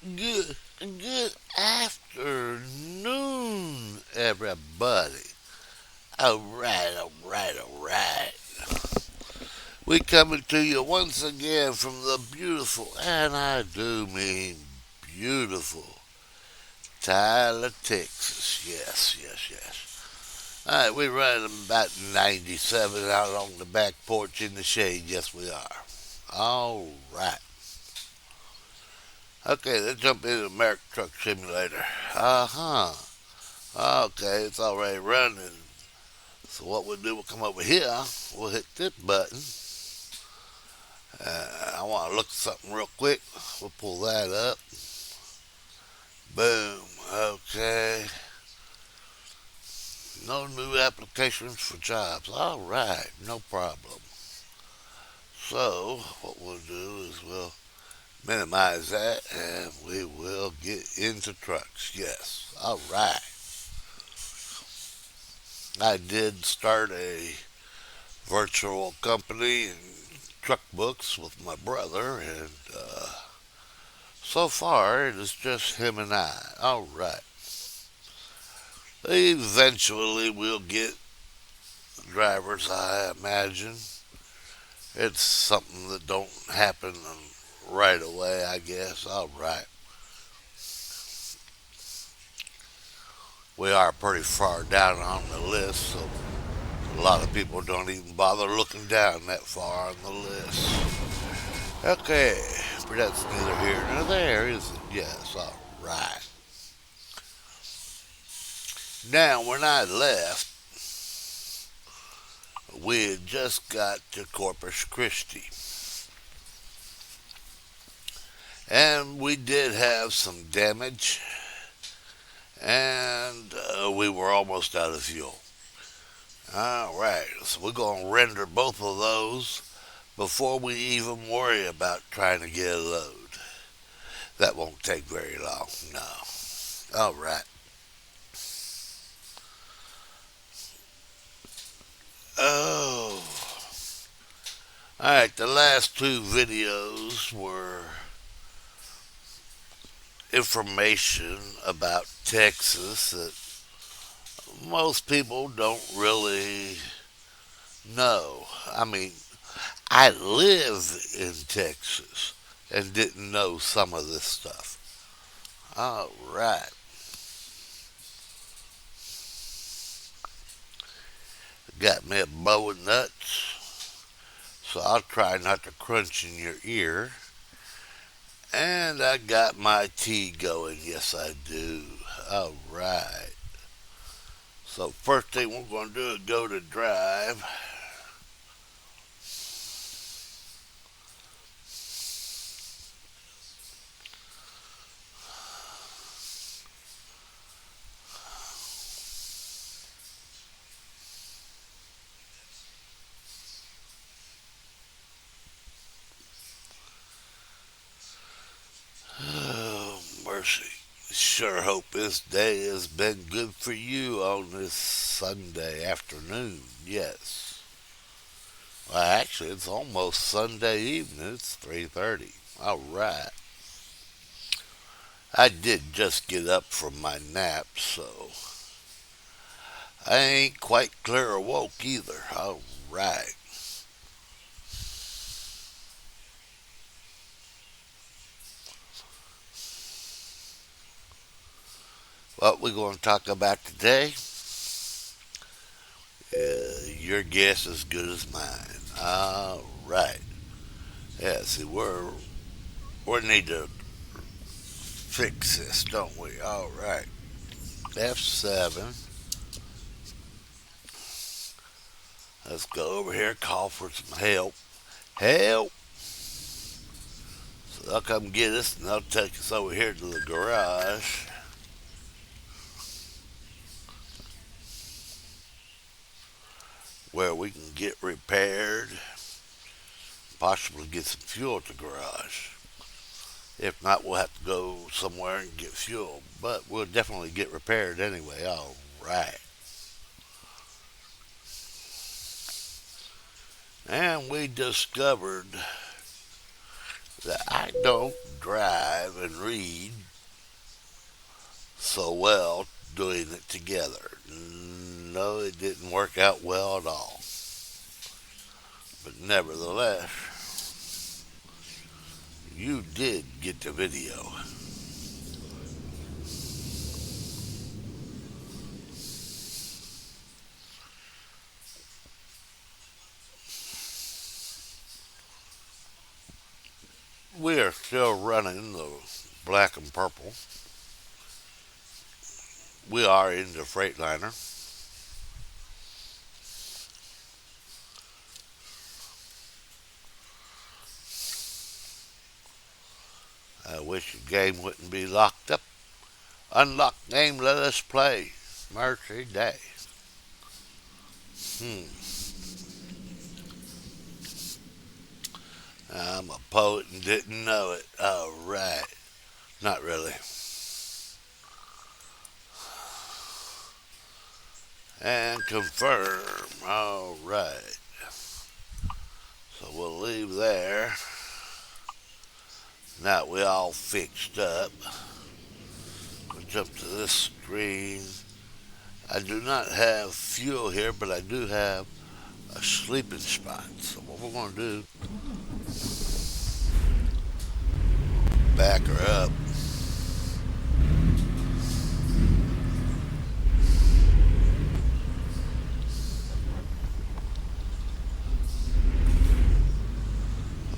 Good afternoon, everybody. All right. We coming to you once again from the beautiful, and I do mean beautiful, Tyler, Texas. Yes. All right, we're running about 97 out on the back porch in the shade. Yes, we are. All right. Okay, let's jump into American Truck Simulator. Uh huh. Okay, it's already running. So what we'll do, we'll come over here. We'll hit this button. I want to look at something real quick. We'll pull that up. Boom. Okay. No new applications for jobs. All right. No problem. So what we'll do is we'll minimize that and we will get into trucks. Yes. All right. I did start a virtual company in truck books with my brother, and so far it is just him and I. All right. Eventually we'll get drivers, I imagine. It's something that don't happen right away, I guess. All right. We are pretty far down on the list, so a lot of people don't even bother looking down that far on the list. Okay, but that's neither here nor there, is it? Yes, all right. Now, when I left, we had just got to Corpus Christi. And we did have some damage, and we were almost out of fuel. All right, so we're going to render both of those before we even worry about trying to get a load. That won't take very long, no. All right. Oh. All right, the last two videos were information about Texas that most people don't really know. I mean, I live in Texas and didn't know some of this stuff. All right. Got me a bow of nuts, so I'll try not to crunch in your ear. And I got my tea going. Yes, I do. All right. So first thing we're going to do is go to drive. Oh, mercy. Sure hope this day has been good for you on this Sunday afternoon. Yes. Well, actually, it's almost Sunday evening. It's 3:30. All right. I did just get up from my nap, so I ain't quite clear awoke either. All right. What we're going to talk about today, your guess as good as mine. All right. Yeah, see, we need to fix this, don't we? All right. F7. Let's go over here, call for some help. Help! So they'll come get us and they'll take us over here to the garage where we can get repaired, possibly get some fuel at the garage. If not, we'll have to go somewhere and get fuel, but we'll definitely get repaired anyway. All right. And we discovered that I don't drive and read so well doing it together. No, it didn't work out well at all. But nevertheless, you did get the video. We are still running the black and purple. We are in the Freightliner. I wish the game wouldn't be locked up. Unlock game, let us play. Mercy day. Hmm. I'm a poet and didn't know it. All right. Not really. And confirm. All right. So we'll leave there. Now we all fixed up. We'll jump to this screen. I do not have fuel here, but I do have a sleeping spot. So what we're going to do, back her up.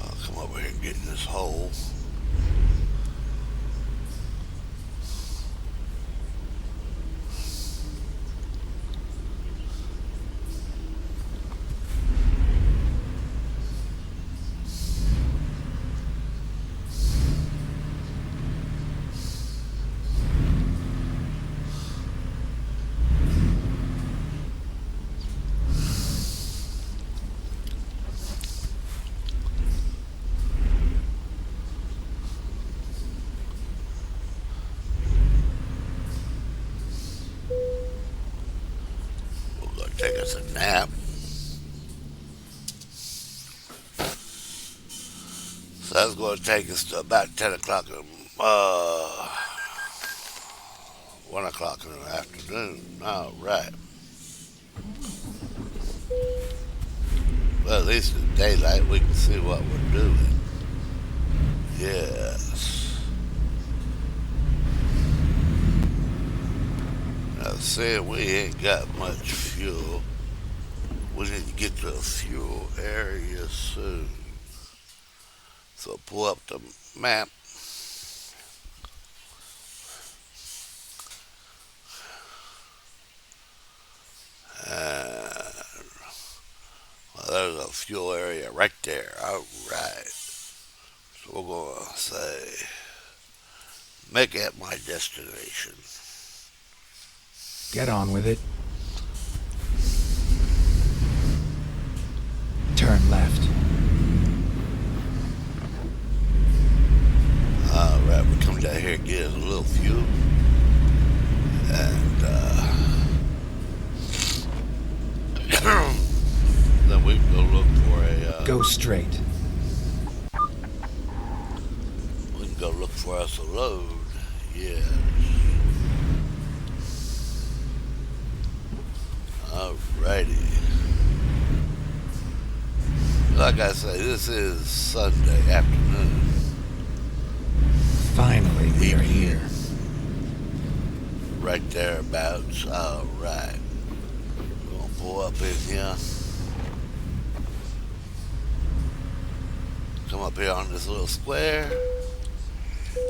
I'll come over here and get in this hole. We're going to take us a nap. So that's going to take us to about 10 o'clock, 1 o'clock in the afternoon. All right. Well, at least in daylight we can see what we're doing. Yes. Now, seeing we ain't got much fuel, we need to get to a fuel area soon. So pull up the map. And, well, there's a fuel area right there. All right. So we're going to say, make it my destination. Get on with it. Turn left. All right, we come down here and get us a little fuel. And then we can go look for a... Go straight. We can go look for us a load. Yes. Alrighty. Like I say, this is Sunday afternoon. Finally, we are here. Right thereabouts. Alright. We're going to pull up in here. Come up here on this little square.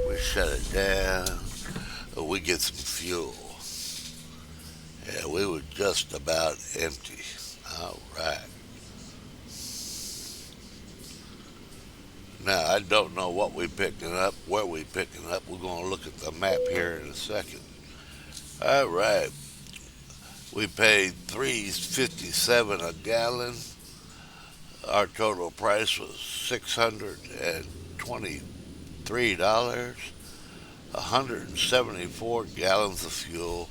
We shut it down. We get some fuel. Yeah, we were just about empty. Alright. Now, I don't know what we're picking up, where we're picking up. We're going to look at the map here in a second. All right. We paid $3.57 a gallon. Our total price was $623. 174 gallons of fuel,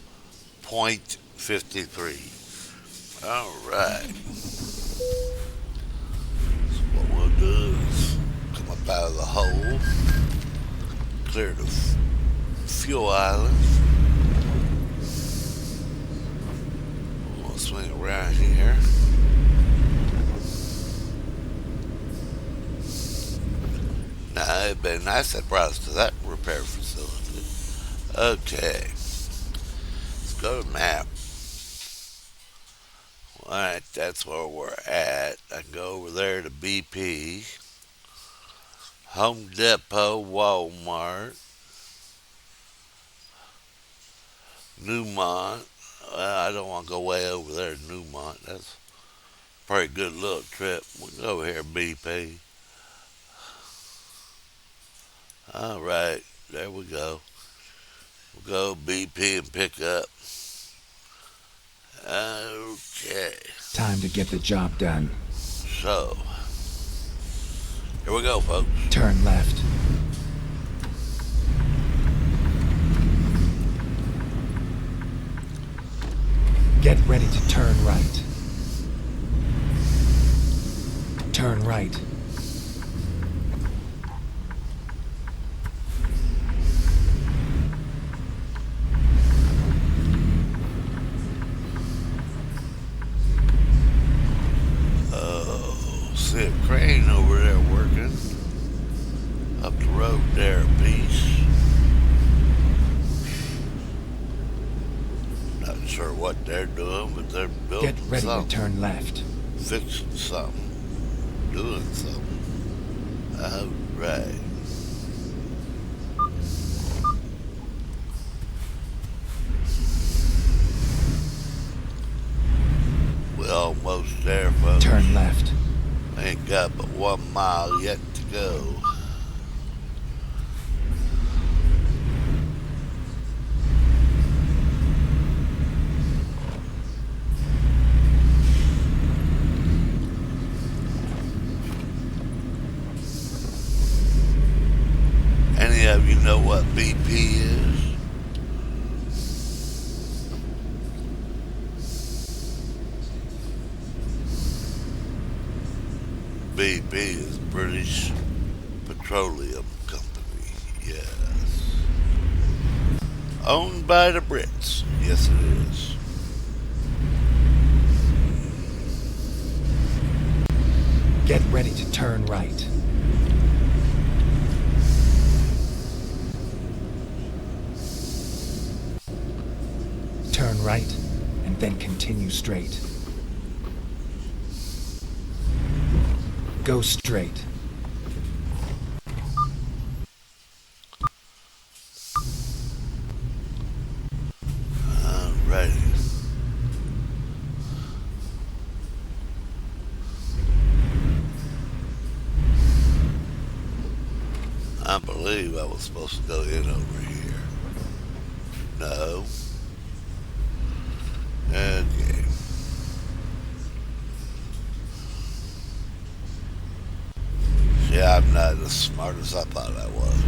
0.53. All right. So what we'll do is come up up out of the hole, clear the fuel island. We're going to swing around here. Now, it'd been nice to brought us to that repair facility. Okay, let's go to map. Alright, that's where we're at. I can go over there to BP, Home Depot, Walmart, Newmont. Well, I don't want to go way over there to Newmont. That's a pretty good little trip. We'll go over here, BP. Alright, there we go. We'll go BP and pick up. Okay, Time to get the job done. so here we go, folks. Turn left. Get ready to turn right. Turn right. Oh, see a crane over there working up the road there a piece. Not sure what they're doing, but they're building Get ready to something, turn left. fixing something, doing something. Alright. We almost there, folks. Turn left. Ain't got but 1 mile yet to go. Any of you know what BP is? BP is British Petroleum Company, yes. Owned by the Brits, yes it is. Get ready to turn right. Turn right, and then continue straight. Go straight. Alrighty. I believe I was supposed to go in over here. No. Okay. See, I'm not as smart as I thought I was.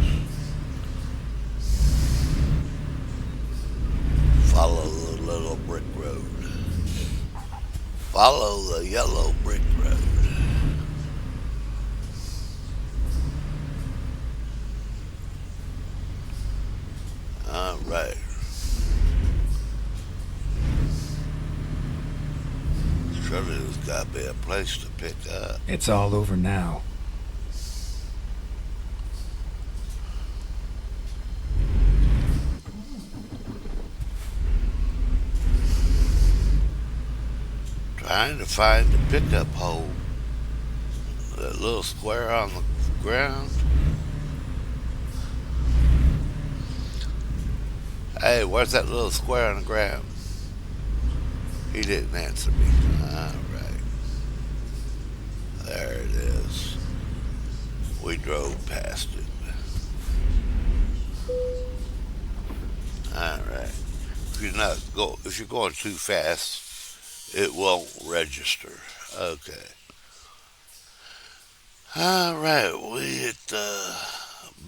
Follow the little brick road. Follow the yellow brick road. Alright. Surely there's got to be a place to pick up. It's all over now. Trying to find the pickup hole. That little square on the ground. Hey, where's that little square on the ground? He didn't answer me. Alright. There it is. We drove past it. Alright. If you're going too fast, it won't register. Okay. Alright, we hit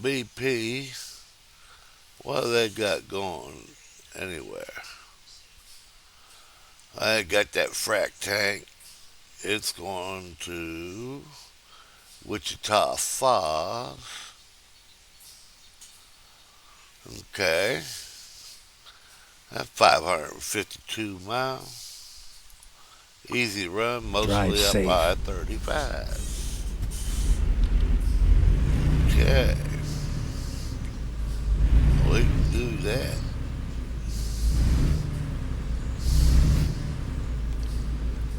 BP. What have they got going anywhere? I got that frac tank. It's going to Wichita Falls. Okay. That's 552 miles. Easy run, Drive mostly up safe. I-35. Okay. We can do that.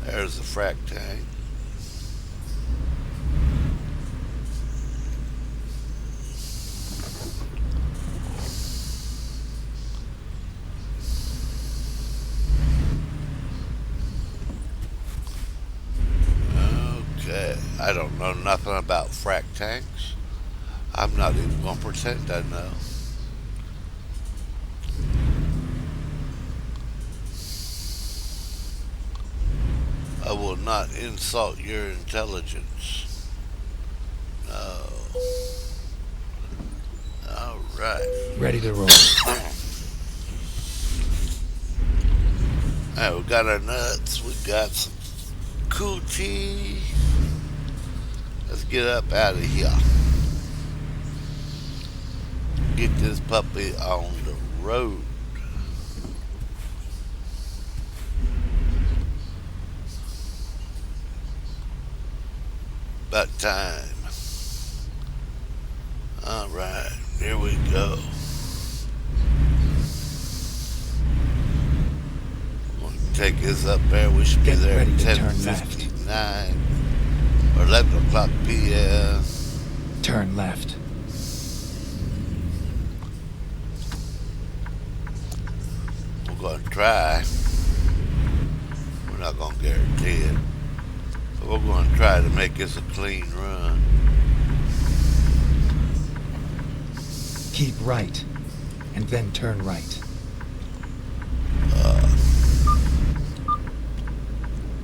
There's the frac tank. Okay. I don't know nothing about frac tanks. I'm not even going to pretend I know. I will not insult your intelligence. No. All right. Ready to roll. All right, we got our nuts. We got some coochie. Let's get up out of here. Get this puppy on the road. About time. All right, here we go. We'll take this up there. We should be Get there ready at to turn left. 10:59 or 11 o'clock p.m. Turn left. We're going to try. We're not going to guarantee it. But we're going to try to make this a clean run. Keep right, and then turn right.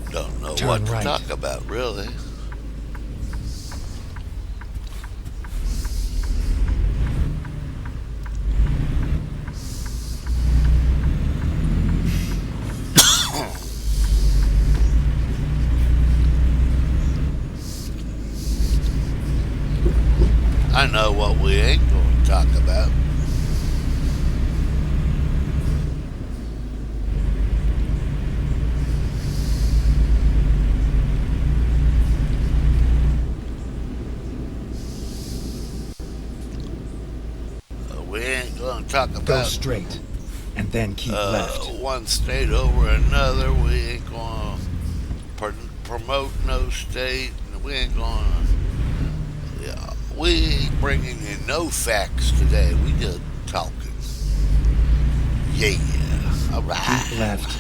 Don't know Turn what to right. talk about, really. I know what we ain't going to talk about. We ain't going to talk Go about straight, and then keep left. one state over another. We ain't going to promote no state. We ain't going to. Yeah, we ain't bringing you no facts today. We just talking. Yeah. All right. Keep left,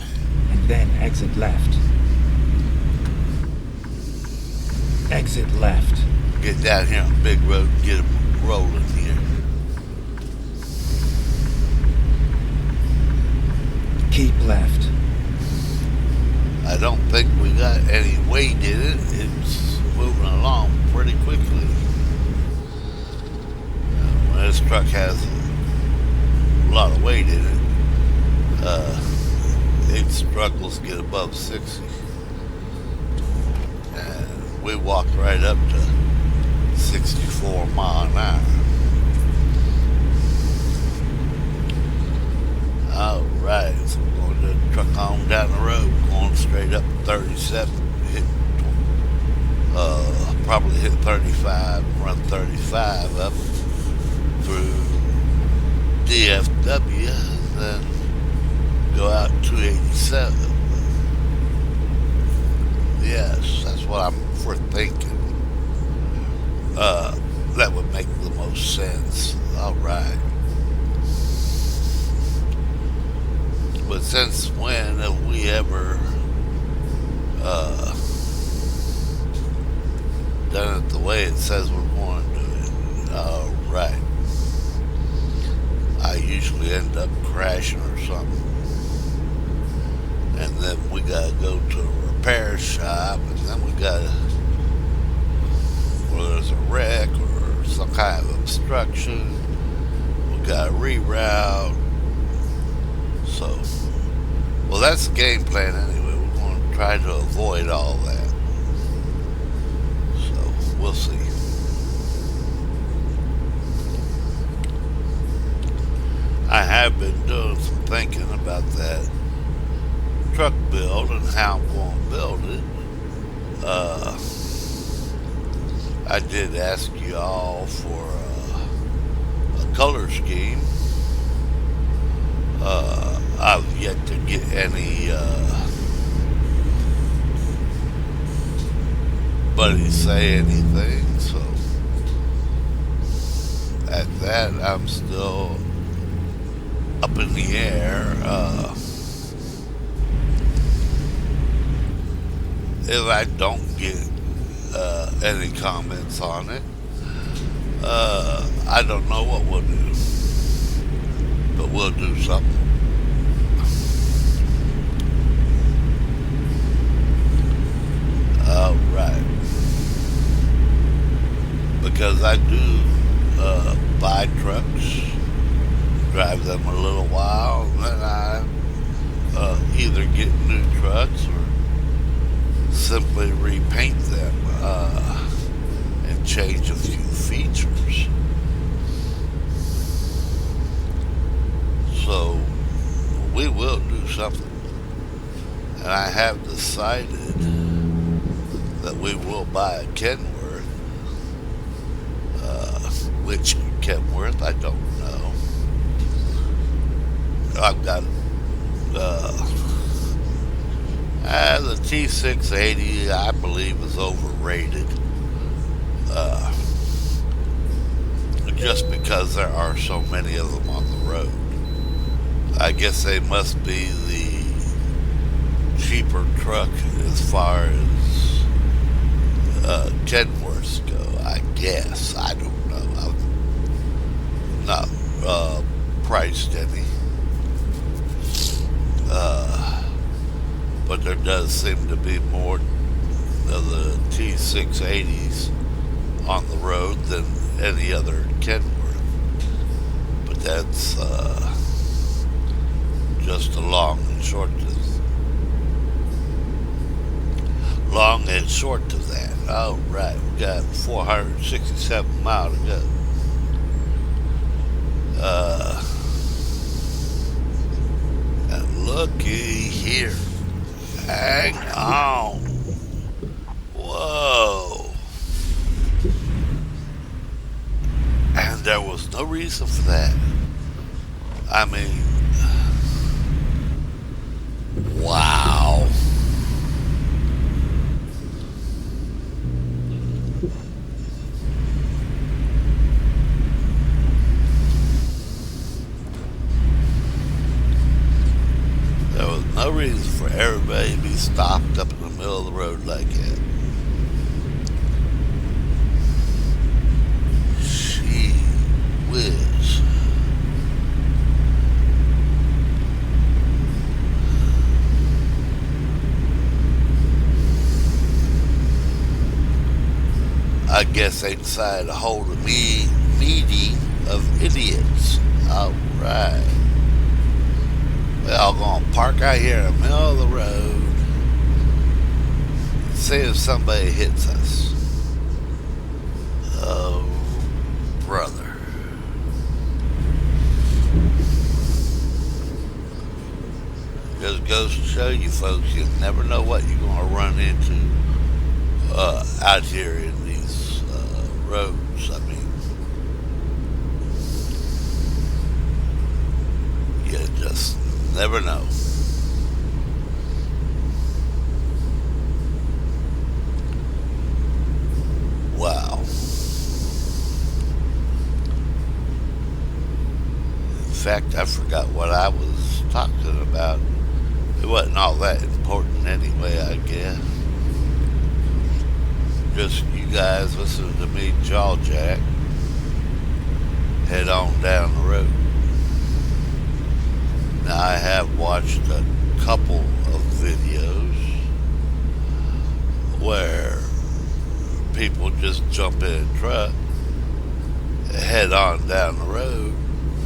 and then exit left. Exit left. Get down here on Big Road and get them rolling here. Keep left. I don't think we got any weight in it. It's moving along pretty quickly. When this truck has a lot of weight in it, it struggles to get above 60. And we walked right up to 64 mile an hour. All right, so we're going to truck on down the road, going straight up 37, hit, probably hit 35, run 35 up through DFW, and then go out 287. Yes, that's what I'm for thinking. That would make the most sense. All right. But since when have we ever done it the way it says we're going to do it? All right. I usually end up crashing or something. And then we got to go to a repair shop, and then we got to, whether there's a wreck or some kind of obstruction, we got to reroute. So, well, that's the game plan anyway. We're going to try to avoid all that. So, we'll see. been doing some thinking about that truck build and how I'm going to build it. Uh, I did ask you all for a color scheme. I've yet to get any buddy say anything, so at that I'm still up in the air. If I don't get any comments on it, I don't know what we'll do, but we'll do something. All right, because I do buy trucks, drive them a little while, and then I either get new trucks or simply repaint them and change a few features. So we will do something. And I have decided that we will buy a Kenworth. Which Kenworth, I don't know. I've got the T680, I believe, is overrated. Uh, just because there are so many of them on the road. I guess they must be the cheaper truck as far as Kenworths go. I guess. I don't know. I've not priced any. But there does seem to be more of the T680s on the road than any other Kenworth. But that's just a long and short to that. All right, we got 467 miles to go. And looky here. Hang on. Whoa. And there was no reason for that. I mean, wow. There was no reason for everybody to be stopped up in the middle of the road like that. Gee whiz. I guess they decided to hold a meeting of idiots. All right. We're all going to park out here in the middle of the road. See if somebody hits us. Oh, brother. Just goes to show you folks, you never know what you're going to run into out here in these roads. I mean, you just never know. Wow. In fact, I forgot what I was talking about. It wasn't all that important anyway, I guess. Just you guys listen to me jaw jack. Head on down the road. Now I have watched a couple of videos where people just jump in a truck, head on down the road,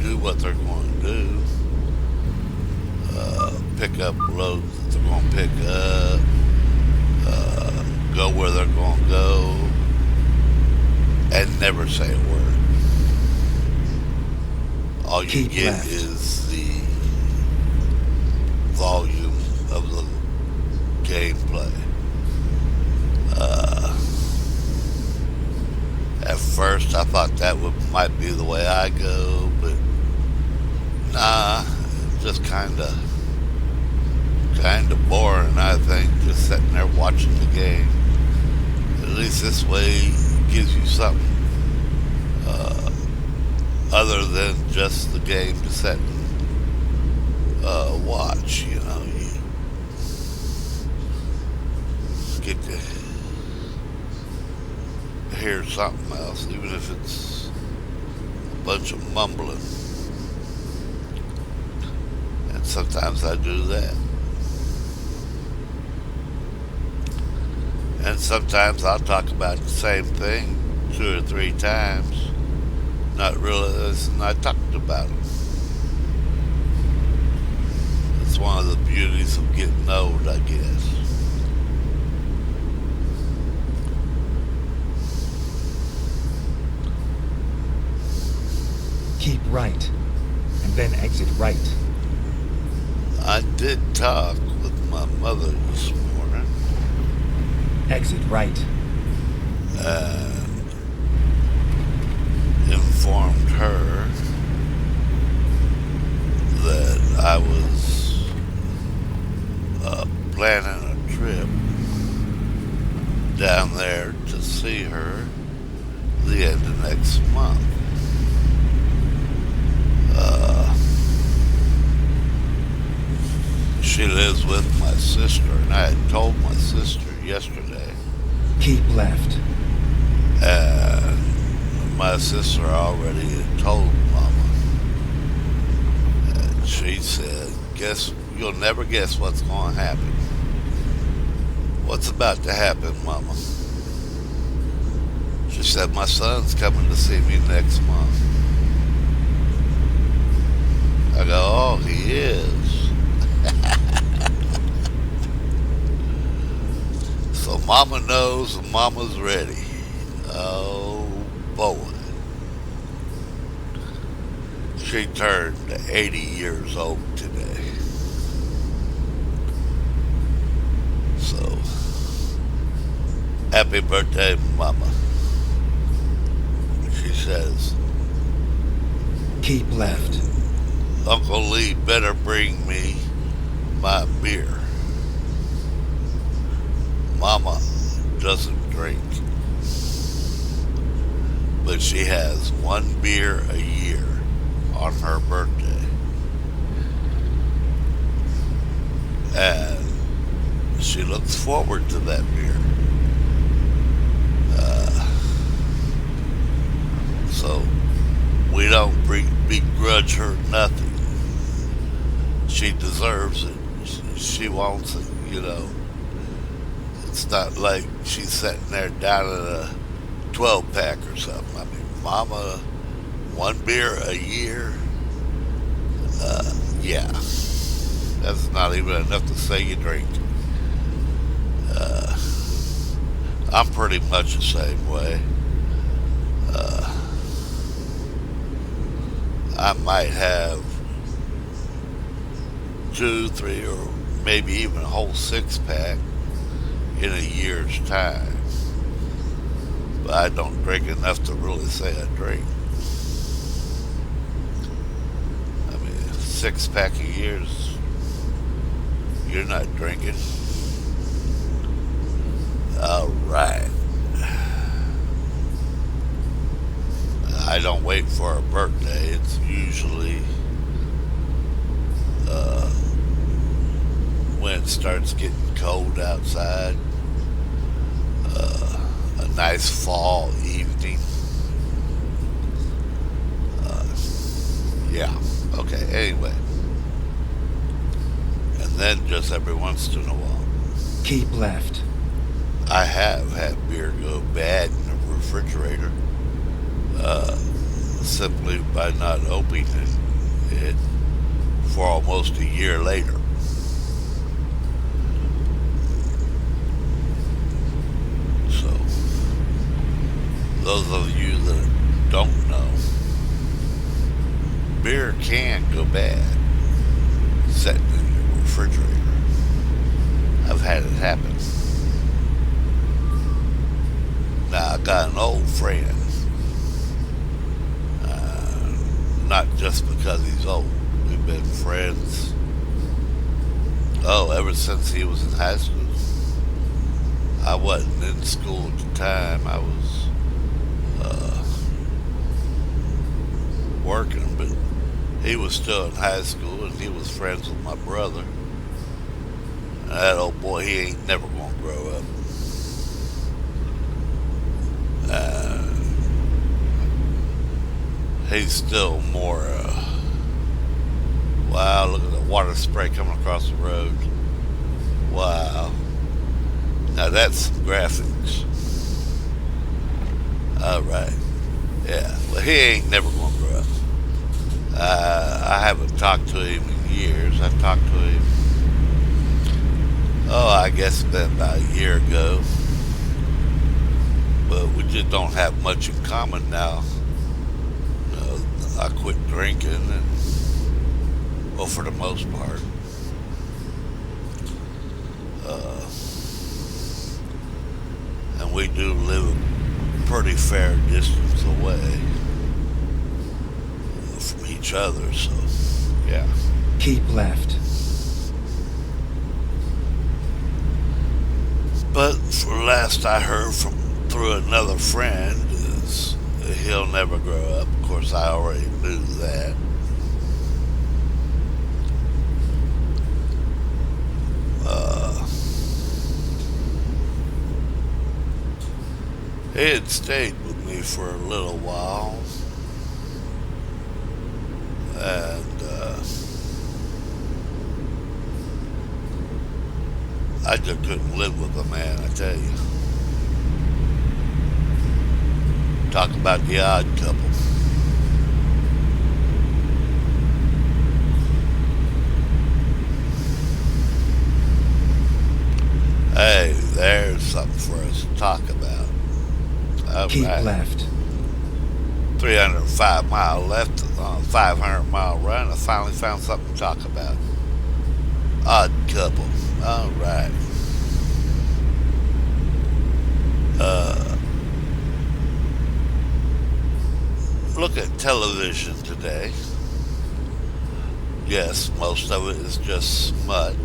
do what they're going to do, pick up loads that they're going to pick up, go where they're going to go, and never say a word. All you Keep get left. is the volume of the gameplay. Uh, at first, I thought that might be the way I go, but nah, it's just kind of boring. I think just sitting there watching the game. At least this way it gives you something uh, other than just the game to sit and watch. You get to hear something else, even if it's a bunch of mumbling. And sometimes I do that. And sometimes I'll talk about the same thing 2 or 3 times, not realizing I talked about it. It's one of the beauties of getting old, I guess. Keep right, and then exit right. I did talk with my mother this morning Exit right. and informed her that I was planning a trip down there to see her the end of next month. Uh, she lives with my sister, and I had told my sister yesterday, Keep left. and my sister already had told Mama, and she said, "Guess you'll never guess what's going to happen." "What's about to happen, Mama?" She said, "My son's coming to see me next month." I go, "Oh, he is." So Mama knows and Mama's ready. Oh boy. She turned 80 years old today. So, happy birthday, Mama. She says, Keep left. "Uncle Lee better bring me my beer." Mama doesn't drink, but she has one beer a year on her birthday. And she looks forward to that beer. So we don't begrudge her nothing. She deserves it. She wants it. It's not like she's sitting there down in a 12 pack or something. I mean, Mama, one beer a year? Yeah. That's not even enough to say you drink. Uh, I'm pretty much the same way. Uh, I might have 2, 3, or maybe even a whole 6 pack in a year's time. But I don't drink enough to really say I drink. I mean, 6 pack a year, you're not drinking. All right. I don't wait for a birthday. It's usually when it starts getting cold outside. A nice fall evening. Uh, yeah. Okay. Anyway, and then just every once in a while, Keep left. I have had beer go bad in the refrigerator simply by not opening it for almost a year later. So, those of you that don't know, beer can go bad sitting in your refrigerator. I've had it happen. Now, I got an old friend, not just because he's old. We've been friends, ever since he was in high school. I wasn't in school at the time. I was working, but he was still in high school, and he was friends with my brother. And that old boy, he ain't never gonna grow up. Uh, he's still more. Wow! Look at the water spray coming across the road. Wow! Now that's some graphics. All right. Yeah. Well, he ain't never gonna grow up. I haven't talked to him in years. I talked to him. Oh, I guess it's been about a year ago. But we just don't have much in common now. I quit drinking, and well, for the most part. Uh, and we do live a pretty fair distance away from each other, so yeah. Keep left. But for last I heard from through another friend is he'll never grow up. Of course, I already knew that. He had stayed with me for a little while, and I just couldn't live with a man, I tell you. Talk about the odd couple. Hey, there's something for us to talk about. All Keep right. left. 305-mile left on a 500-mile run. I finally found something to talk about. Odd couple. All right. Look at television today. Yes, most of it is just smut,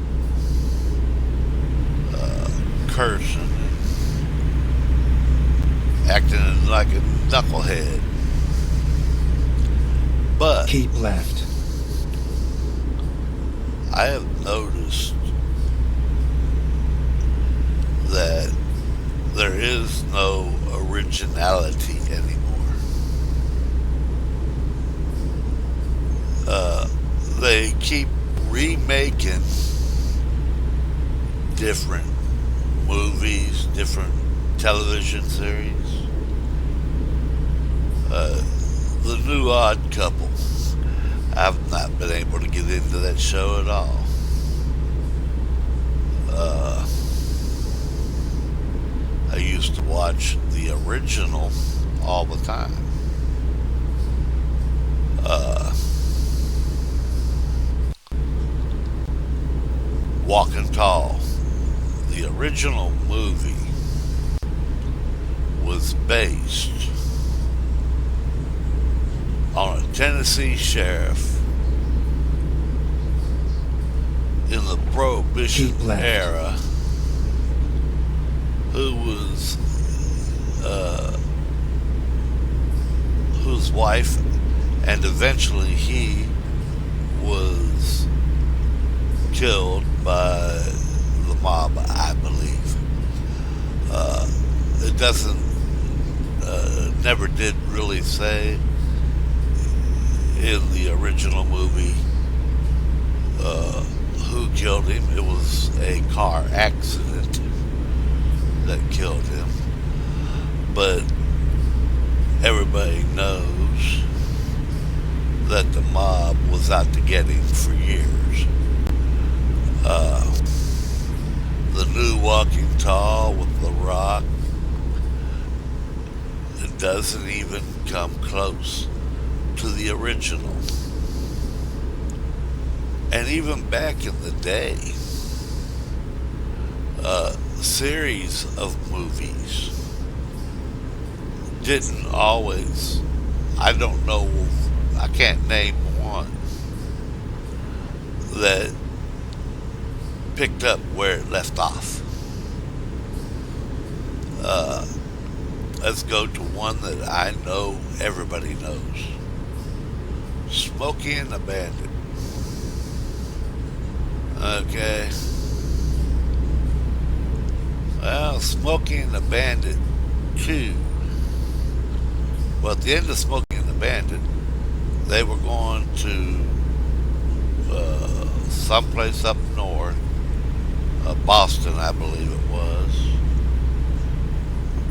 cursing, and acting like a knucklehead. But Keep left. I have noticed that there is no originality anymore. They keep remaking different movies, different television series. The new Odd Couple. I've not been able to get into that show at all. I used to watch the original all the time. Walking Tall. The original movie was based on a Tennessee sheriff in the Prohibition Keep left. era who was whose wife, and eventually he was killed by the mob, I believe. It doesn't, never did really say in the original movie who killed him. It was a car accident that killed him. But everybody knows that the mob was out to get him for years. The new Walking Tall with The Rock, it doesn't even come close to the original. And even back in the day, series of movies didn't always, I don't know, I can't name one that picked up where it left off. Uh, let's go to one that I know everybody knows. Smokey and the Bandit. Okay. Well, Smokey and the Bandit 2. Well, at the end of Smokey and the Bandit, they were going to someplace up north, Boston, I believe it was,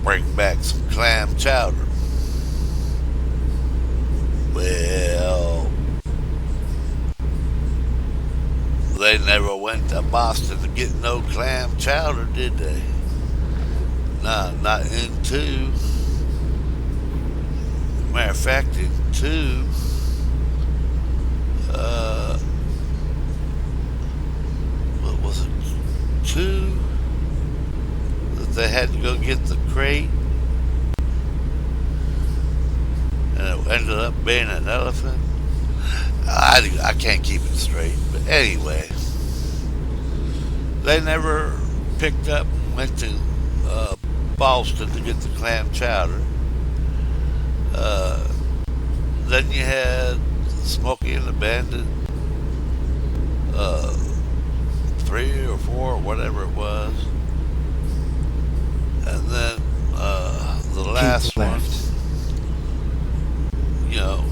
bring back some clam chowder. Well, they never went to Boston to get no clam chowder, did they? Nah, not in two. Matter of fact, in two, uh, what was it? Two that they had to go get the crate, and it ended up being an elephant. I can't keep it straight, but anyway, they never picked up and went to uh, Boston to get the clam chowder. Uh, then you had Smokey and the Bandit, uh, 3 or 4, or whatever it was, and then the last Keep one, left. you know,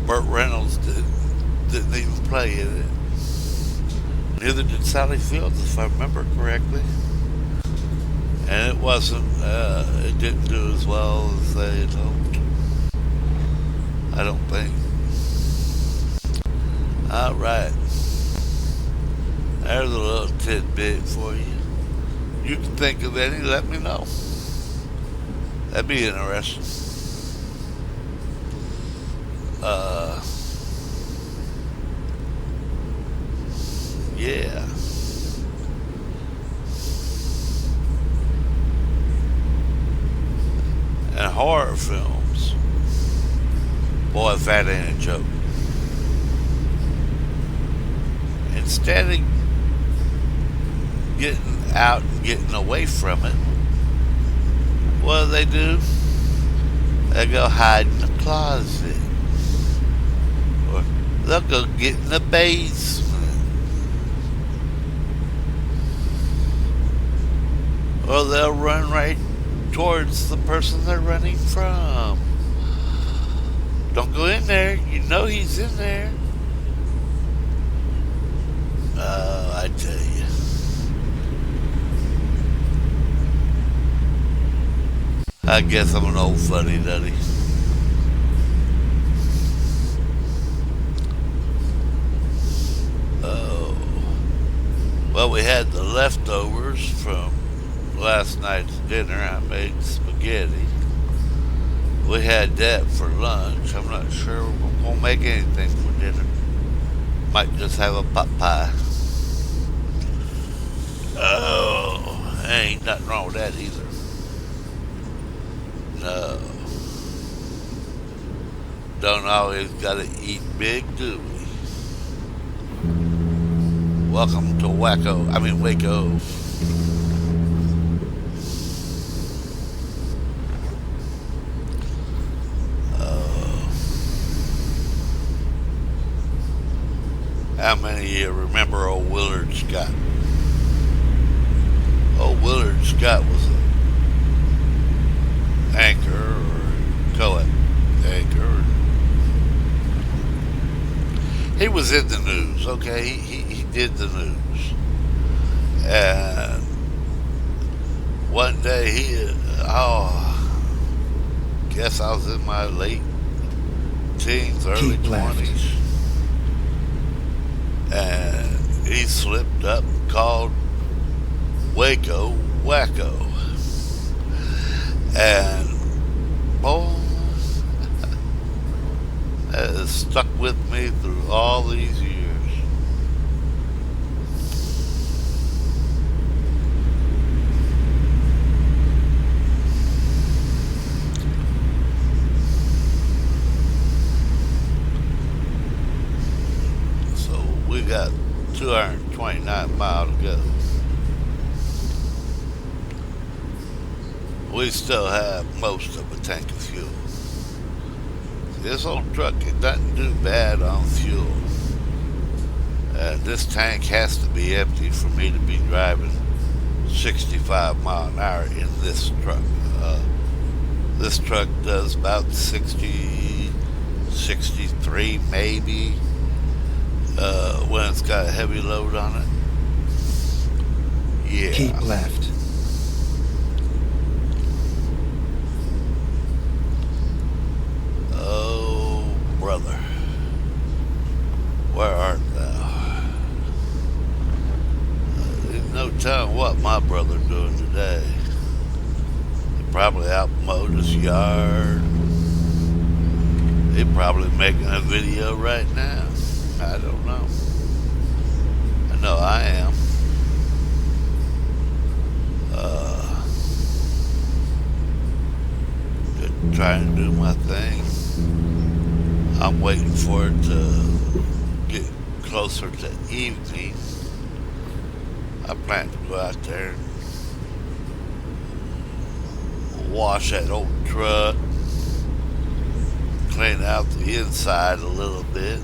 Burt Reynolds didn't even play in it. Neither did Sally Fields, if I remember correctly. And it didn't do as well as they had hoped. I don't think. Alright. There's a little tidbit for you. You can think of any, let me know. That'd be interesting. Uh, yeah. And horror films. Boy, if that ain't a joke. Instead of getting out and getting away from it, what do? They go hide in the closet. Or they'll go get in the basement. Or they'll run right towards the person they're running from. Don't go in there. You know he's in there. I tell you. I guess I'm an old fuddy-duddy. Oh. Well, we had the leftovers from last night's dinner. I made spaghetti. We had that for lunch. I'm not sure we're going to make anything for dinner. Might just have a pot pie. Oh, ain't nothing wrong with that either. No. Don't always gotta eat big, do we? Welcome to Waco. How many of you remember old Willard Scott? Old Willard Scott was an anchor or co-anchor. He was in the news, okay? He did the news. And one day guess I was in my late teens, early Keep left. 20s. And he slipped up and called Waco Wacko. And boy, that has stuck with me through all these years. got 229 miles to go. We still have most of a tank of fuel. This old truck, it doesn't do bad on fuel. This tank has to be empty for me to be driving 65 mile an hour in this truck. This truck does about 60, 63 maybe when it's got a heavy load on it. Yeah. Keep left. Oh, brother, where art thou? There's no telling what my brother's doing today. He probably out mowed his yard. He probably making a video right now. I don't know. I know I am. Just trying to do my thing. I'm waiting for it to get closer to evening. I plan to go out there and wash that old truck, clean out the inside a little bit.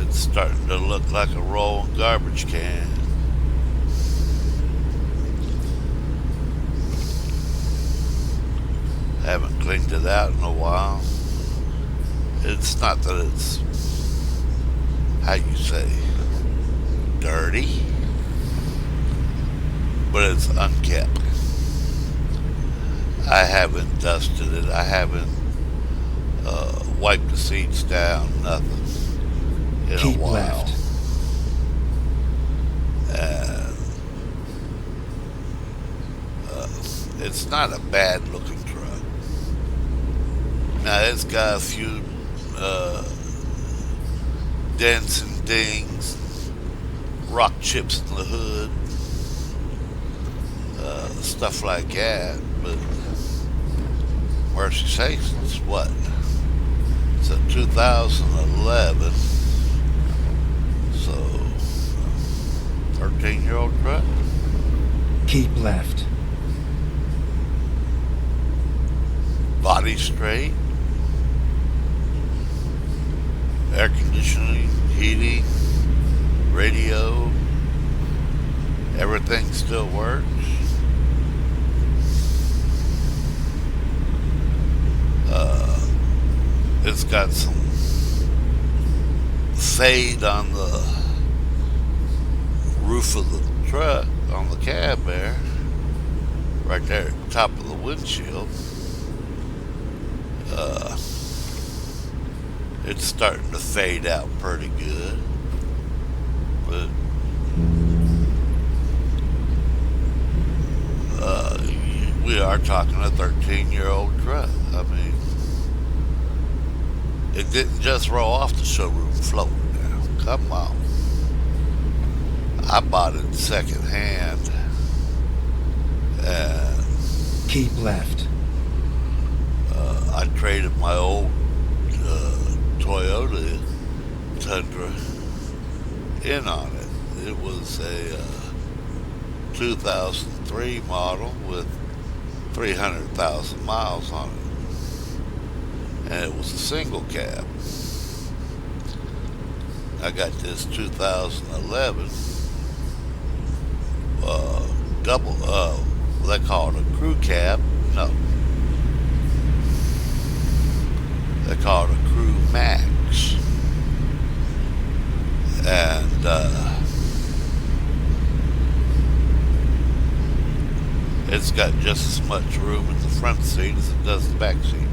It's starting to look like a rolling garbage can. Haven't cleaned it out in a while. It's not that it's, how you say, dirty, but it's unkept. I haven't dusted it. I haven't wiped the seats down, nothing in Keep a while. left. And it's not a bad looking truck. Now it's got a few dents and dings, rock chips in the hood, stuff like that. But mercy sakes, it's what? It's a 2011, so 13-year-old truck. Keep left. Body straight, air conditioning, heating, radio, everything still works. It's got some fade on the roof of the truck, on the cab there, right there at the top of the windshield. It's starting to fade out pretty good, but we are talking a 13-year-old truck. I mean, it didn't just roll off the showroom floor now. Come on. I bought it second hand, and Keep left. I traded my old Toyota Tundra in on it. It was a 2003 model with 300,000 miles on it. And it was a single cab. I got this 2011 double, they call it a crew cab. No. They call it a Crew Max. And it's got just as much room in the front seat as it does the back seat.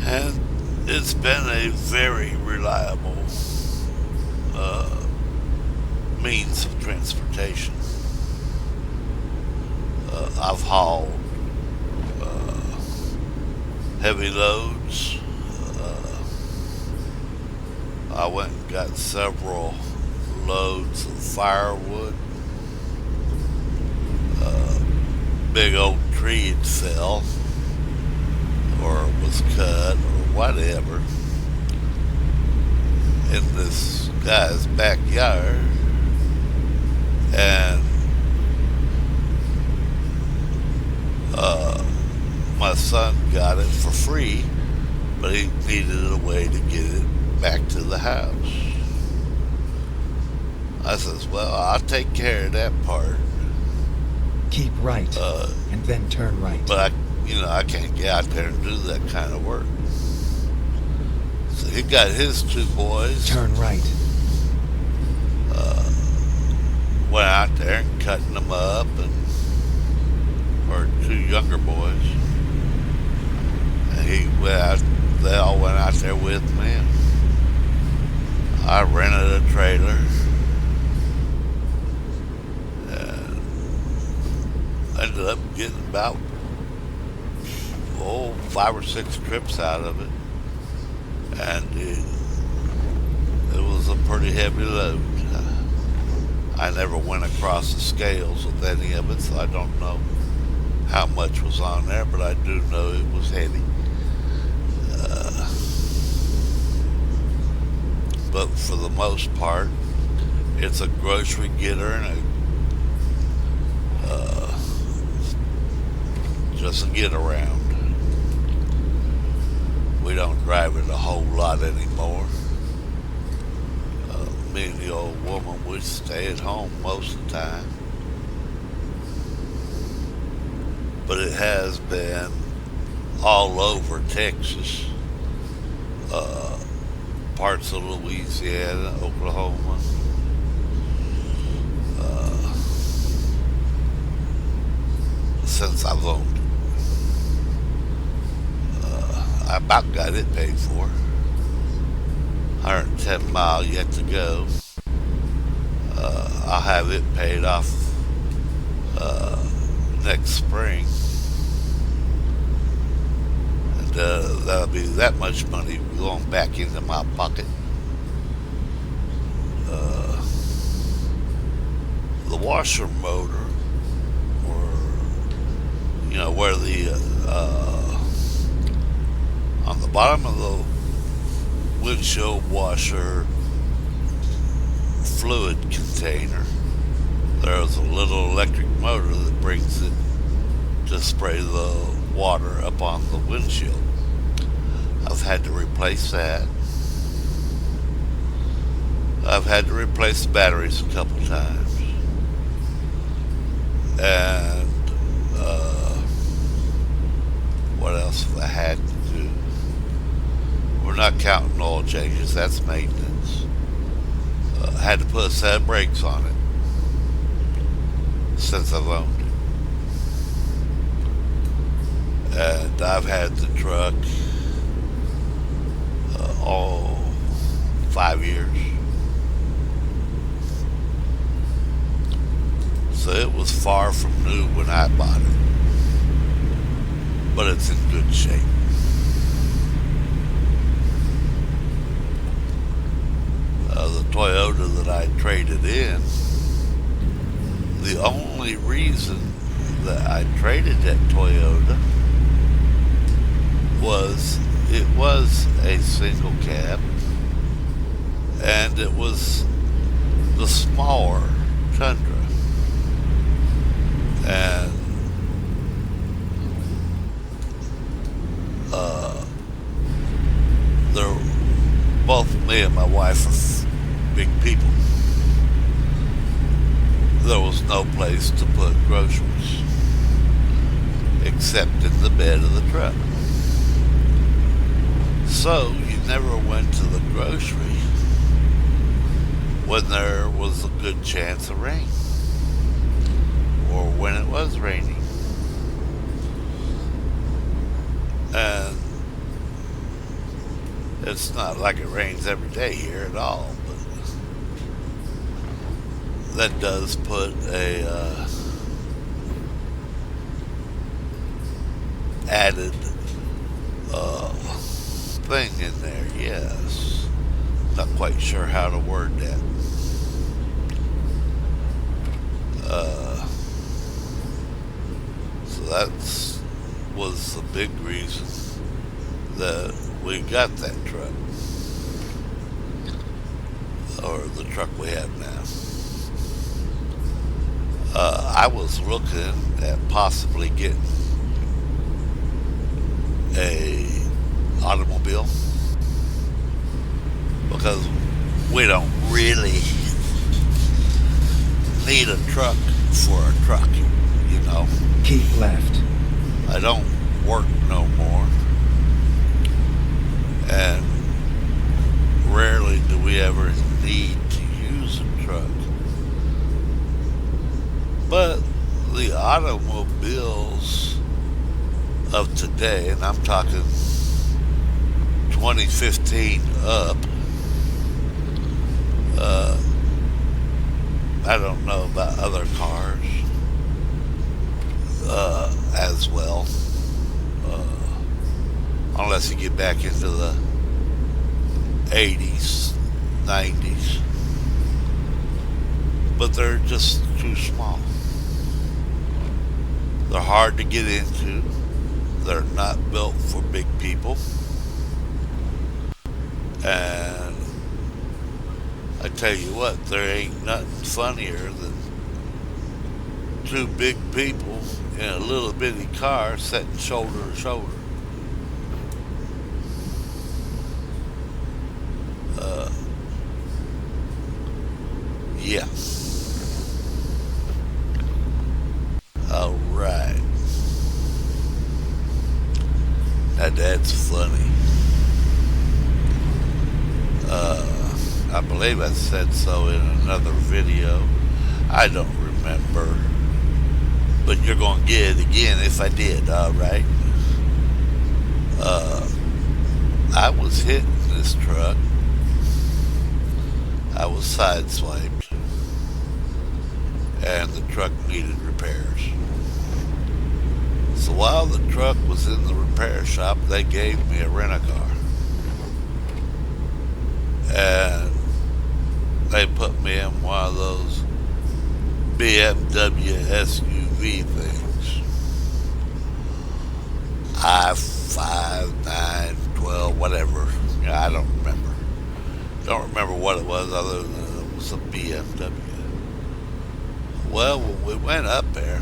And it's been a very reliable means of transportation. I've hauled heavy loads. I went and got several loads of firewood. Big old tree had fell or was cut or whatever in this guy's backyard, and uh, my son got it for free, but he needed a way to get it back to the house. I says, well, I'll take care of that part, Keep right, uh, and then turn right. but I can't get out there and do that kind of work. So he got his two boys, Turn right. went out there and cutting them up, and or two younger boys. And they all went out there with me. And I rented a trailer and ended up getting about 5 or 6 trips out of it, and it was a pretty heavy load. I never went across the scales with any of it, so I don't know how much was on there, but I do know it was heavy. But for the most part, it's a grocery getter and just a get around. We don't drive it a whole lot anymore. Me and the old woman would stay at home most of the time. But it has been all over Texas, parts of Louisiana, Oklahoma, since I've owned it. I about got it paid for. 110 mile yet to go. I'll have it paid off next spring, and that'll be that much money going back into my pocket. The washer motor, or where the on the bottom of the windshield washer fluid container, there's a little electric motor that brings it to spray the water up on the windshield. I've had to replace that. I've had to replace the batteries a couple times. And what else have I had to do? We're not counting oil changes, that's maintenance. I had to put a set of brakes on it since I've owned it. And I've had the truck all 5 years. So it was far from new when I bought it. But it's in good shape. The Toyota that I traded in, the only reason that I traded that Toyota was it was a single cab, and it was the smaller Tundra. And they're both me and my wife are big people. There was no place to put groceries except in the bed of the truck. So you never went to the grocery when there was a good chance of rain, or when it was raining. And it's not like it rains every day here at all, but that does put a added thing in there, yes. Not quite sure how to word that. So that was the big reason that we got that truck, or the truck we have now. I was looking at possibly getting a automobile because we don't really need a truck for a truck, you know. Keep left. I don't work no more, and rarely do we ever need to use a truck. But the automobiles of today, and I'm talking 2015 up, uh, I don't know about other cars as well, uh, unless you get back into the 80s, 90s. But they're just too small. They're hard to get into. They're not built for big people. And I tell you what, there ain't nothing funnier than two big people in a little bitty car sitting shoulder to shoulder. Uh, yeah. All right. Now that's funny. I believe I said so in another video. I don't remember. But you're going to get it again if I did, alright? Uh, I was hitting this truck. I was sideswiped. And the truck needed repairs. So while the truck was in the repair shop, they gave me a rent-a-car. And they put me in one of those BMW SUV things. I-5, 9, 12, whatever. I don't remember. Don't remember what it was other than it was a BMW. Well, when we went up there,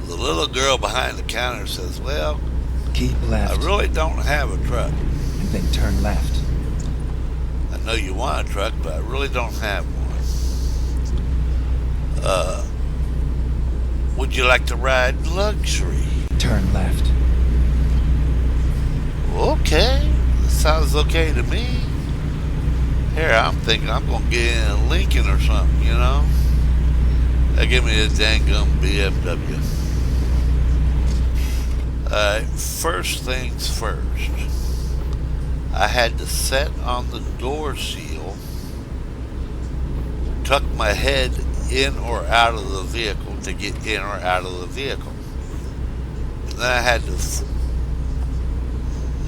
the little girl behind the counter says, well, Keep I left. really don't have a truck. And then turn left. I know you want a truck, but I really don't have one. Would you like to ride luxury? Turn left. Okay, that sounds okay to me. Here, I'm thinking I'm going to get in a Lincoln or something, you know? They give me a dang gum BMW. First things first. I had to set on the door seal, tuck my head in or out of the vehicle to get in or out of the vehicle. And then I had to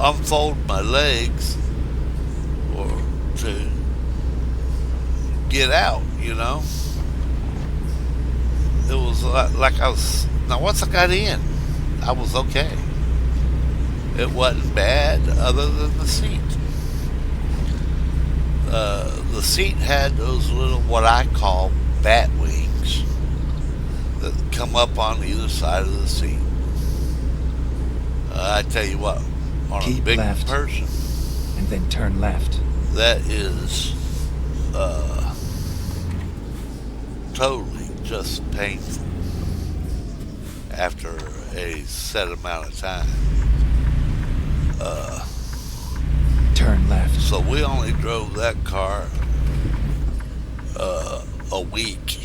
unfold my legs or to get out, you know. It was like I was, now once I got in, I was okay. It wasn't bad other than the seat. The seat had those little, what I call bat wings that come up on either side of the seat. I tell you what, on a Keep big left. person, And then turn left. that is totally just painful after a set amount of time. Turn left. So we only drove that car a week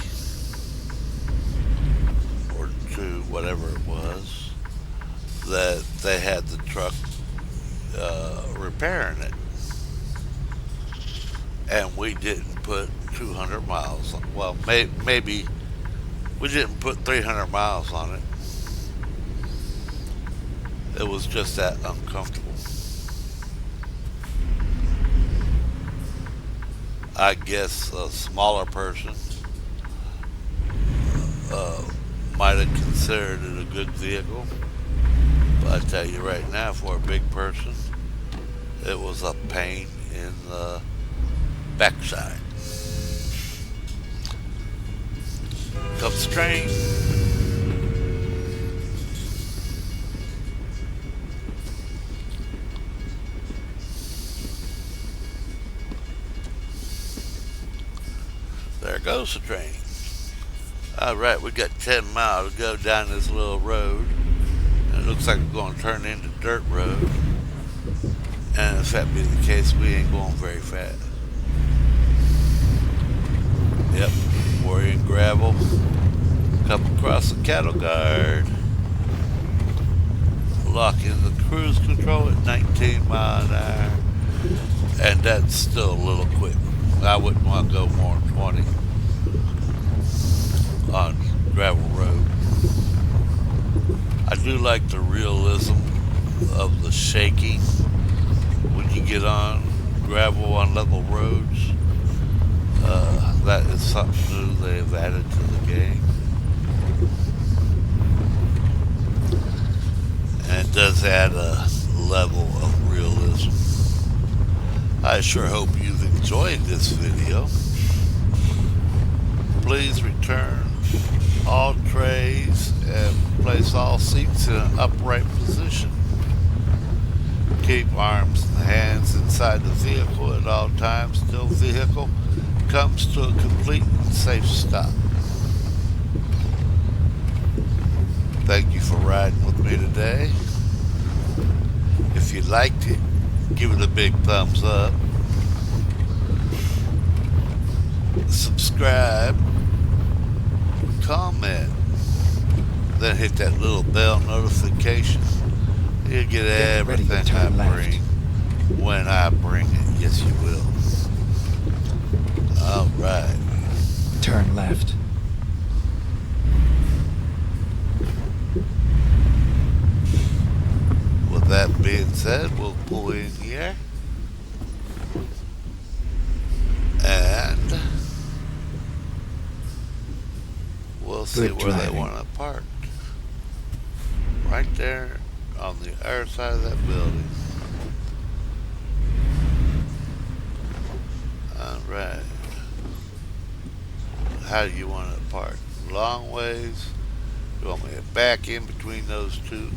or two, whatever it was, that they had the truck repairing it. And we didn't put 200 miles on. Well, maybe we didn't put 300 miles on it. It was just that uncomfortable. I guess a smaller person uh, might have considered it a good vehicle, I tell you right now, for a big person, it was a pain in the backside. Comes the train. There goes the train. All right, we got 10 miles to go down this little road. And it looks like we're going to turn into dirt road. And if that be the case, we ain't going very fast. Yep, we're in gravel. Come across the cattle guard. Lock in the cruise control at 19 miles an hour. And that's still a little quick. I wouldn't want to go more than 20 on gravel road. I do like the realism of the shaking when you get on gravel on level roads. That is something new they've added to the game. And it does add a level of realism. I sure hope you've enjoyed this video. Please return all trays and place all seats in an upright position. Keep arms and hands inside the vehicle at all times till vehicle comes to a complete and safe stop. Thank you for riding with me today. If you liked it, give it a big thumbs up. Subscribe, comment, then hit that little bell notification. You'll get ready to everything I turn left. bring when I bring it. Yes, you will. All right. Turn left. With that being said, we'll pull in here. And we'll see Good where they driving. want to park. Right there on the other side of that building. Alright. How do you want to park? Long ways? You want me to back in between those two?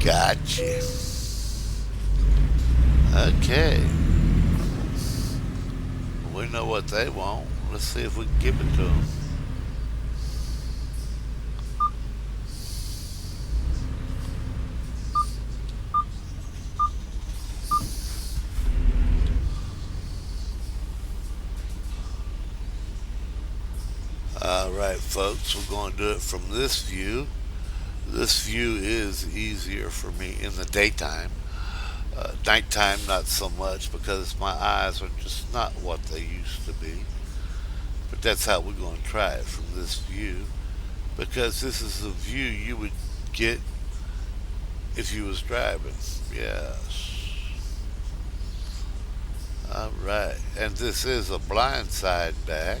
Gotcha. Okay. We know what they want. Let's see if we can give it to them. Alright, folks, we're going to do it from this view. This view is easier for me in the daytime. Nighttime, not so much, because my eyes are just not what they used to be. But that's how we're going to try it from this view, because this is the view you would get if you was driving. Yes. Alright, and this is a blind side back,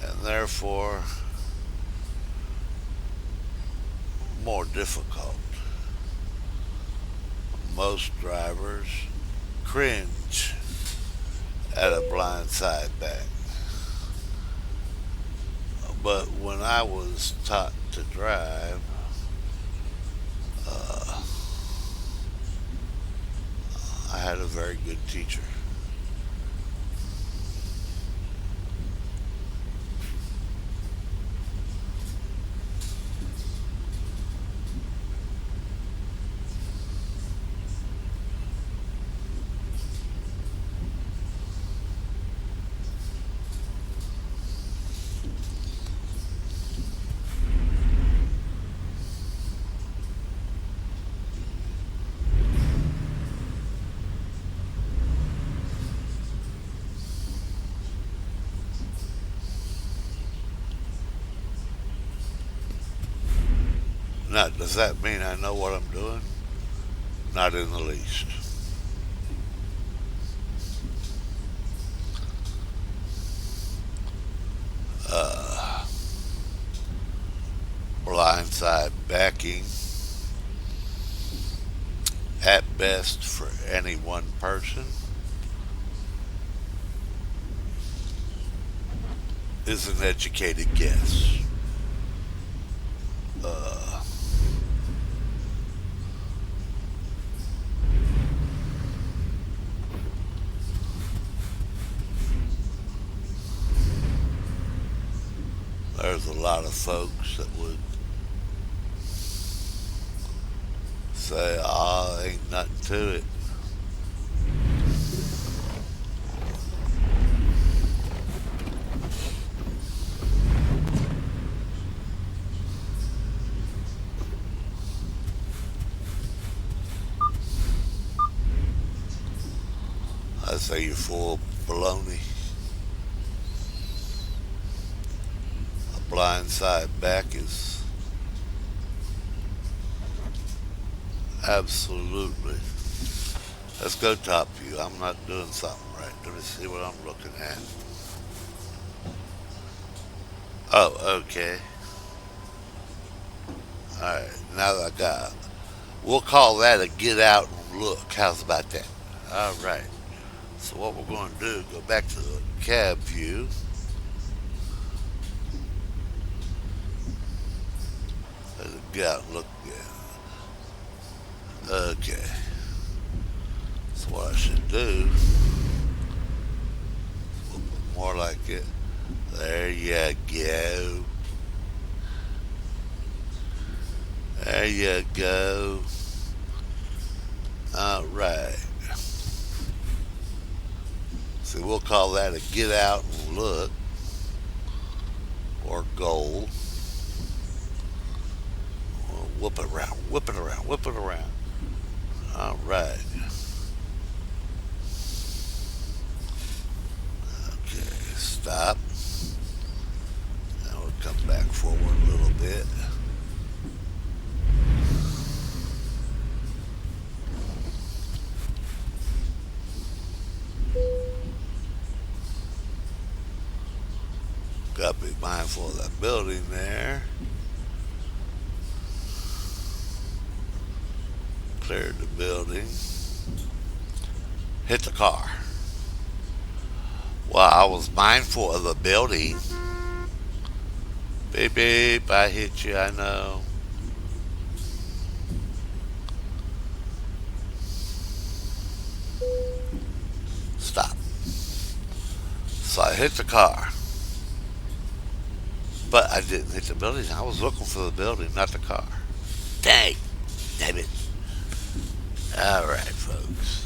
and therefore more difficult. Most drivers cringe at a blind side back. But when I was taught to drive, I had a very good teacher. Now, does that mean I know what I'm doing? Not in the least. Blindside backing at best for any one person is an educated guess. Uh, there's a lot of folks that would say, "Ah, ain't nothing to it." I say you're full of baloney. A blind side back is absolutely. Let's go top view. I'm not doing something right. Let me see what I'm looking at. Oh, okay. All right. Now that I got, we'll call that a get out and look. How's about that? All right. So what we're going to do, go back to the cab view. Let's get out and look again. Okay. So what I should do, we'll put more like it. There you go. There you go. All right. See, we'll call that a get out and look or goal. We'll whip it around, whip it around, whip it around. All right. Okay, stop. Now we'll come back forward a little bit. Got to be mindful of that building there. Cleared the building. Hit the car. Well, I was mindful of the building. Beep beep, I hit you, I know. Stop. So I hit the car. But I didn't hit the building. I was looking for the building, not the car. Dang. Damn it. All right, folks.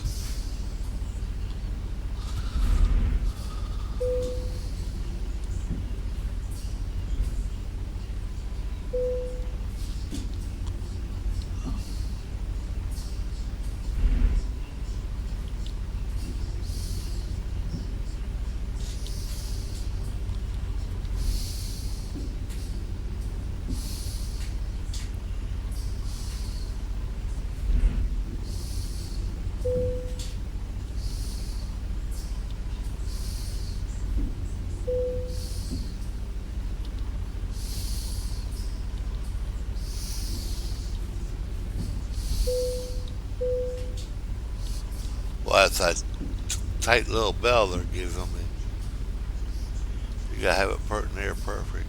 Well, that's that tight little bell they're giving me. You gotta have it pert near perfect.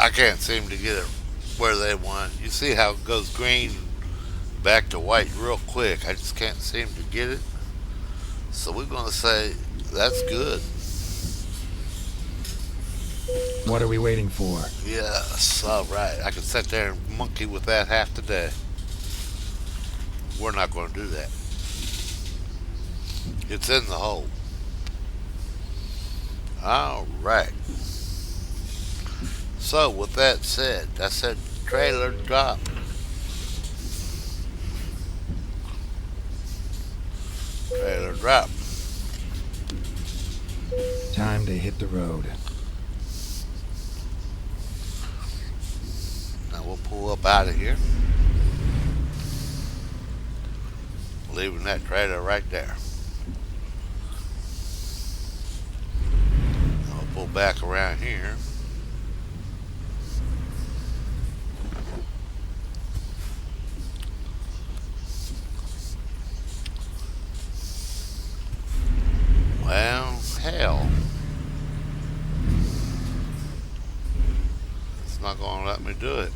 I can't seem to get it where they want. You see how it goes green back to white real quick. I just can't seem to get it. So we're going to say that's good. What are we waiting for? Yes, all right. I can sit there and monkey with that half the day. We're not going to do that. It's in the hole. All right. So with that said, I said trailer drop. Trailer drop. Time to hit the road. Now we'll pull up out of here, leaving that trailer right there. Now we'll pull back around here. Well, hell. It's not going to let me do it.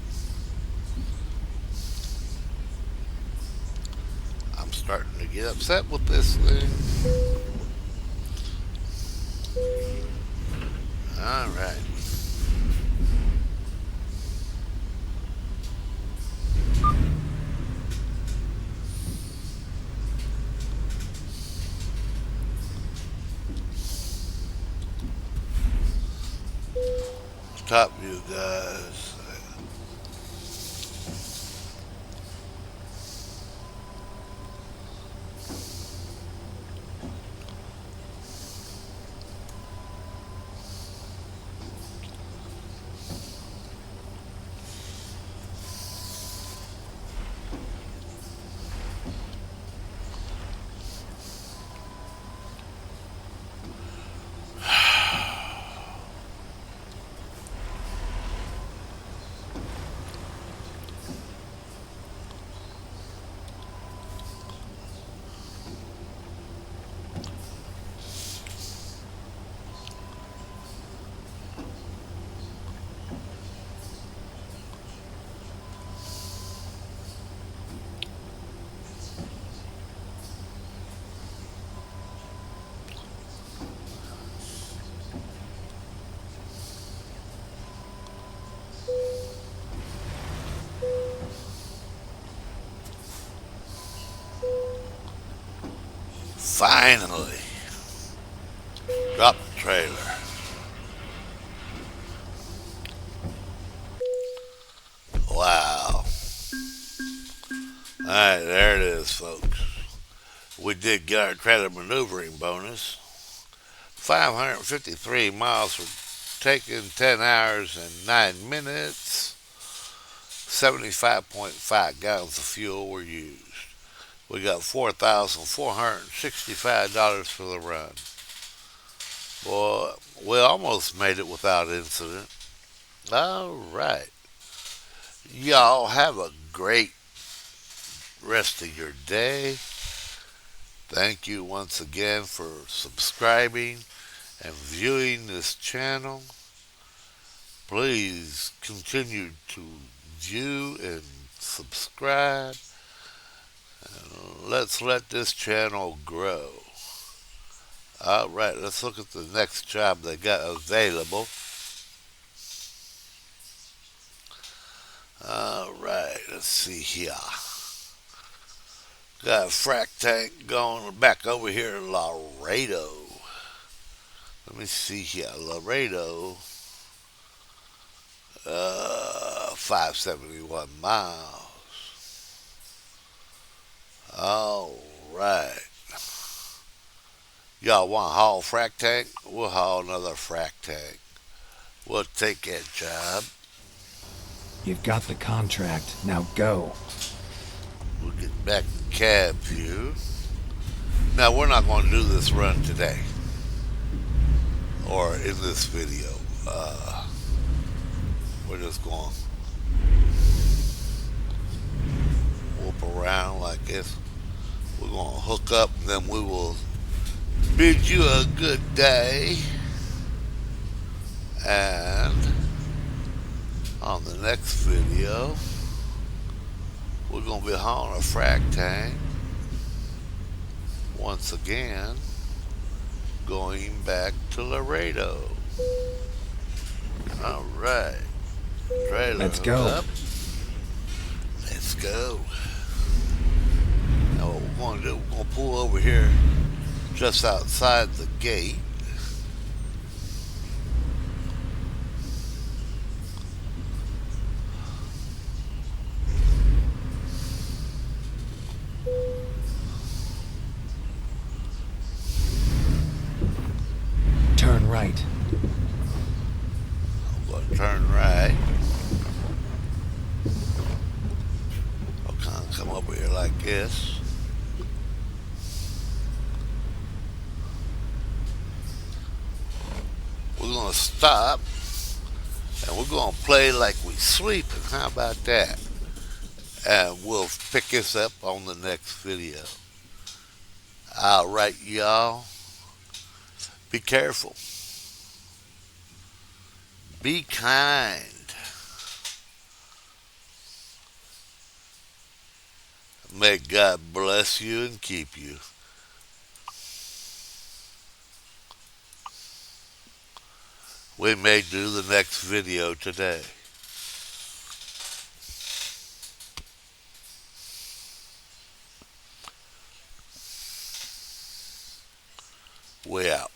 I'm starting to get upset with this thing. All right. Top view, guys. Finally, drop the trailer. Wow. All right, there it is, folks. We did get our trailer maneuvering bonus. 553 miles were taken, 10 hours and 9 minutes. 75.5 gallons of fuel were used. We got $4,465 for the run. Boy, we almost made it without incident. All right. Y'all have a great rest of your day. Thank you once again for subscribing and viewing this channel. Please continue to view and subscribe. Let's let this channel grow. All right, let's look at the next job they got available. All right, let's see here. Got a frac tank going back over here in Laredo. Let me see here. Laredo, 571 miles. All right. Y'all want to haul frac tank? We'll haul another frac tank. We'll take that job. You've got the contract. Now go. We'll get back to cab view. Now, we're not going to do this run today or in this video. We're just going to whoop around like this. We're going to hook up, and then we will bid you a good day and On the next video, we're going to be hauling a frac tank once again, going back to Laredo. All right, trailer Let's hooked go. up. Let's go. Now what we're going to do, we're going to pull over here just outside the gate. Turn right. I'm going to turn right. I'll kind of come over here like this. We're going to stop and we're going to play like we sleeping. How about that? And we'll pick this up on the next video. All right, y'all. Be careful. Be kind. May God bless you and keep you. We may do the next video today. We out.